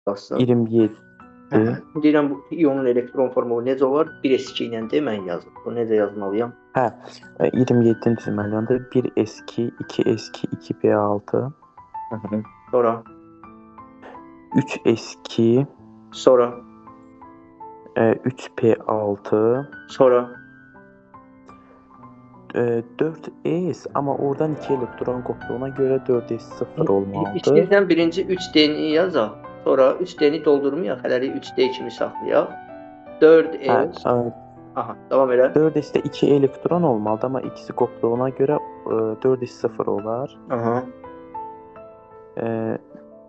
Yazsın. 27. Deyirəm bu ionun elektron formulu necə olar? 1s2 ilə de mən yazım. Bu necə yazmalıyam? Hə, 27-ni düzəlməli 1s2, 2s2, 2p6. Sonra 3s2, sonra 3p6, sonra 4s, amma oradan 2 elektron qopduğuna görə 4s 0 olmalıdır. İstəyirsən birinci 3d-ni yazaq. Sonra 3d-ni doldurmayaq, hələlik 3d kimi saxlayaq. 4s. Aha, davam elə. 4s-də 2 elektron olmalıdır, amma ikisi qopduğuna görə 4s 0 olar. Aha.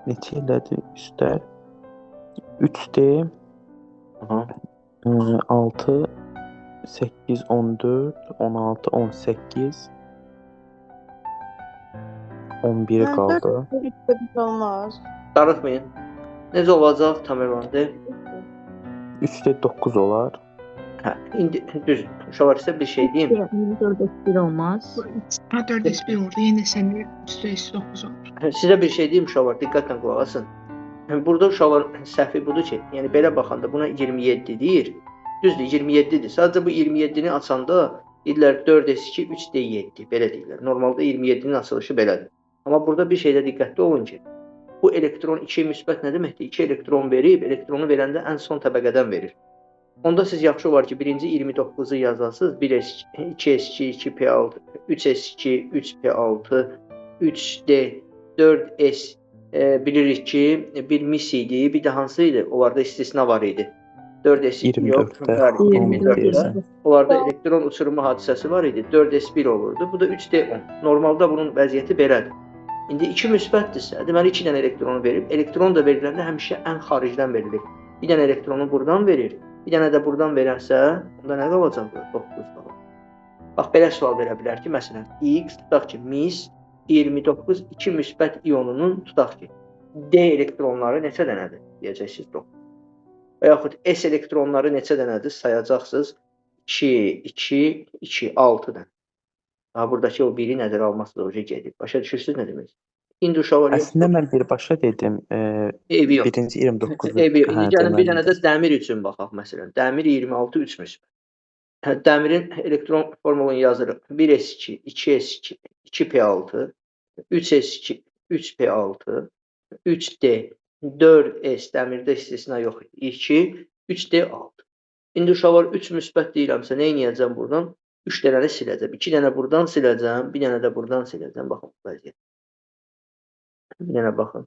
Neçə elədi üstlər? 3d, Aha. 6, 8, 14, 16, 18, 11 qaldı. Olmaz. Darıxmayın. Necə olacaq Tamervan'da? 3d 9 olar. Hə, indi düz. Uşaqlar sizə bir şey deyim. 4s1 olmaz. 4s1 oldu. Yenə sənin 3s9 olur. Sizə bir şey deyim uşaqlar, diqqətlə qulaq asın. Burada uşaqlar səhvi budur ki, yəni belə baxanda buna 27 deyir. Düzdür, 27-dir. Sadəcə bu 27-ni açanda deyirlər 4s2, 3d7, belə deyirlər. Normalda 27-nin açılışı belədir. Amma burada bir şeydə diqqətli olun ki, bu elektron 2 müsbət nə deməkdir? 2 elektron verib, elektronu verəndə ən son təbəqədən verir. Onda siz yaxşı olar ki, birinci 29-u yazasınız. 1s2, 2s2, 2p6, 3s2, 3p6, 3d, 4s. Bilirik ki, bir mis idi, bir də hansı idi? Onlarda istisna var idi. 4s2 yox, 24-də. Onlarda elektron uçurma hadisəsi var idi. 4s1 olurdu. Bu da 3d10. Normalda bunun vəziyyəti belədir. İndi 2 müsbətdirsə, deməli 2 dənə elektronu verib, elektron da veriləndə həmişə ən xaricdən verilir. Bir dənə elektronu buradan verir, bir dənə də buradan verərsə, onda nə qalacaq? 9 qalır. Bax, belə sual verə bilər ki, məsələn, X tutaq ki, mis 29 2 müsbət ionunun tutaq ki, D elektronları neçə dənədir? Deyəcəksiniz 9. Və yaxud S elektronları neçə dənədir? Sayacaqsınız 2, 2, 2, 6 dənə. Buradakı o biri nəzərə almazsa da gedib. Başa düşürsünüz nə demək? İndi uşaqlar... Əslində mən birbaşa dedim, birinci 29-u. İndi gəlin bir dənə də dəmir üçün baxaq məsələn. Dəmir 26, 3 müsbət. Dəmirin elektron formulunu yazırıq. 1s2, 2s2, 2p6, 3s2, 3p6, 3d, 4s, dəmirdə istisna yox idi. 2, 3d6. İndi uşaqlar 3 müsbət deyirəmsə, nə edəcəm buradan? 3 dənəni siləcəm. 2 dənə buradan siləcəm, bir dənə də buradan siləcəm. Baxın, vəziyyət. Bir dənə baxın.